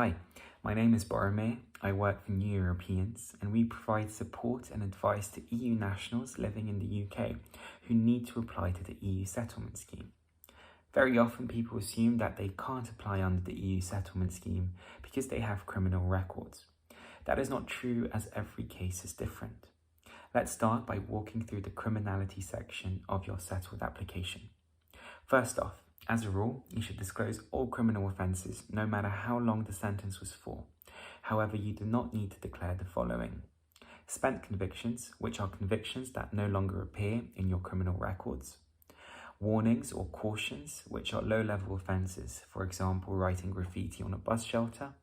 Hi, my name is Boromir. I work for New Europeans and we provide support and advice to EU nationals living in the UK who need to apply to the EU settlement scheme. Very often people assume that they can't apply under the EU settlement scheme because they have criminal records. That is not true, as every case is different. Let's start by walking through the criminality section of your settled application. First off, as a rule, you should disclose all criminal offences, no matter how long the sentence was for. However, you do not need to declare the following: spent convictions, which are convictions that no longer appear in your criminal records; warnings or cautions, which are low-level offences, for example, writing graffiti on a bus shelter;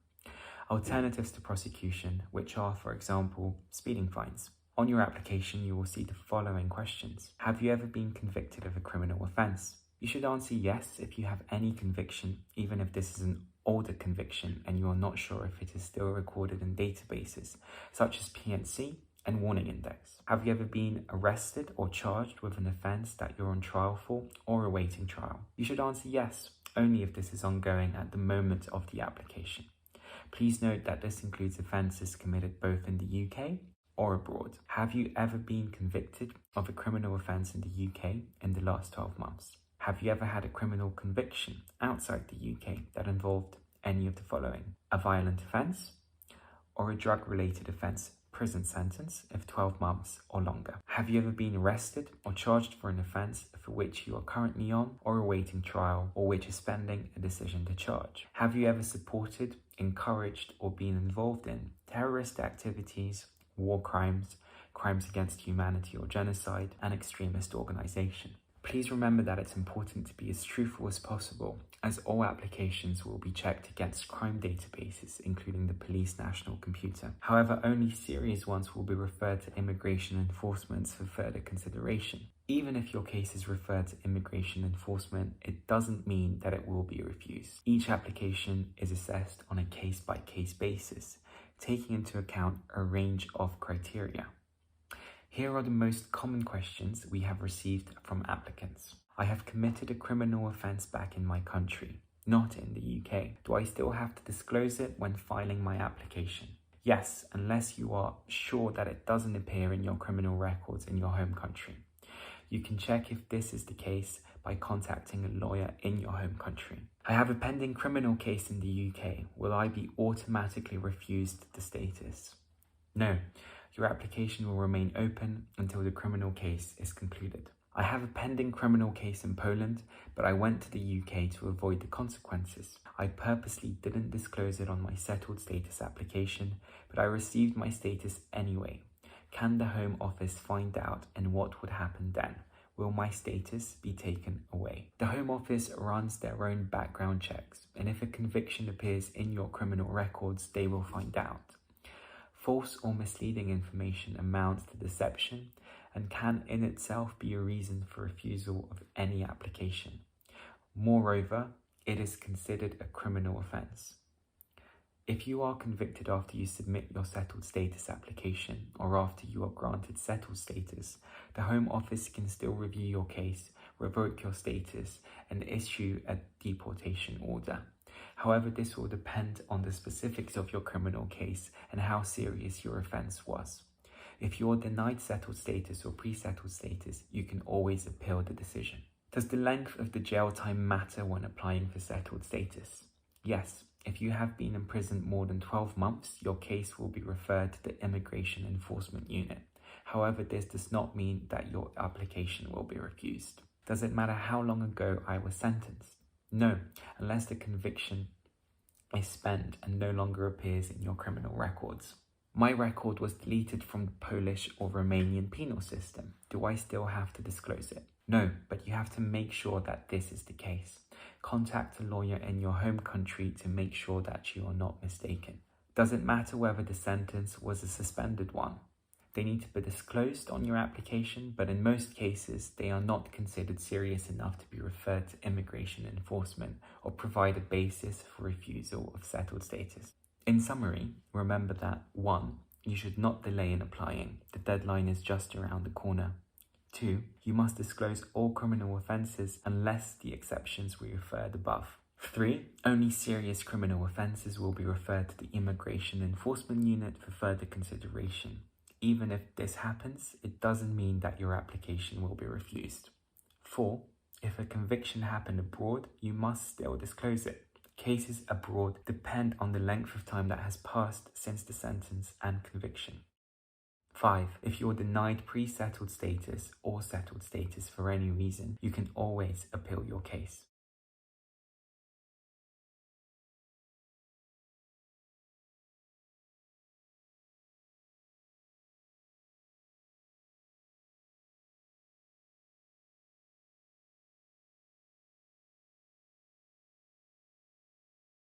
alternatives to prosecution, which are, for example, speeding fines. On your application, you will see the following questions. Have you ever been convicted of a criminal offence? You should answer yes if you have any conviction, even if this is an older conviction and you are not sure if it is still recorded in databases, such as PNC and Warning Index. Have you ever been arrested or charged with an offence that you're on trial for or awaiting trial? You should answer yes, only if this is ongoing at the moment of the application. Please note that this includes offences committed both in the UK or abroad. Have you ever been convicted of a criminal offence in the UK in the last 12 months? Have you ever had a criminal conviction outside the UK that involved any of the following: a violent offence or a drug-related offence, prison sentence of 12 months or longer? Have you ever been arrested or charged for an offence for which you are currently on or awaiting trial, or which is pending a decision to charge? Have you ever supported, encouraged, or been involved in terrorist activities, war crimes, crimes against humanity or genocide, and extremist organisation? Please remember that it's important to be as truthful as possible, as all applications will be checked against crime databases, including the Police National Computer. However, only serious ones will be referred to immigration enforcement for further consideration. Even if your case is referred to immigration enforcement, it doesn't mean that it will be refused. Each application is assessed on a case-by-case basis, taking into account a range of criteria. Here are the most common questions we have received from applicants. I have committed a criminal offence back in my country, not in the UK. Do I still have to disclose it when filing my application? Yes, unless you are sure that it doesn't appear in your criminal records in your home country. You can check if this is the case by contacting a lawyer in your home country. I have a pending criminal case in the UK. Will I be automatically refused the status? No. Your application will remain open until the criminal case is concluded. I have a pending criminal case in Poland, but I went to the UK to avoid the consequences. I purposely didn't disclose it on my settled status application, but I received my status anyway. Can the Home Office find out, and what would happen then? Will my status be taken away? The Home Office runs their own background checks, and if a conviction appears in your criminal records, they will find out. False or misleading information amounts to deception and can in itself be a reason for refusal of any application. Moreover, it is considered a criminal offence. If you are convicted after you submit your settled status application or after you are granted settled status, the Home Office can still review your case, revoke your status, and issue a deportation order. However, this will depend on the specifics of your criminal case and how serious your offence was. If you are denied settled status or pre-settled status, you can always appeal the decision. Does the length of the jail time matter when applying for settled status? Yes. If you have been imprisoned more than 12 months, your case will be referred to the Immigration Enforcement Unit. However, this does not mean that your application will be refused. Does it matter how long ago I was sentenced? No, unless the conviction is spent and no longer appears in your criminal records. My record was deleted from the Polish or Romanian penal system. Do I still have to disclose it? No, but you have to make sure that this is the case. Contact a lawyer in your home country to make sure that you are not mistaken. Does it matter whether the sentence was a suspended one? They need to be disclosed on your application, but in most cases, they are not considered serious enough to be referred to immigration enforcement or provide a basis for refusal of settled status. In summary, remember that 1. You should not delay in applying. The deadline is just around the corner. 2. You must disclose all criminal offences unless the exceptions we referred above. 3. Only serious criminal offences will be referred to the Immigration Enforcement Unit for further consideration. Even if this happens, it doesn't mean that your application will be refused. 4. If a conviction happened abroad, you must still disclose it. Cases abroad depend on the length of time that has passed since the sentence and conviction. 5. If you're denied pre-settled status or settled status for any reason, you can always appeal your case.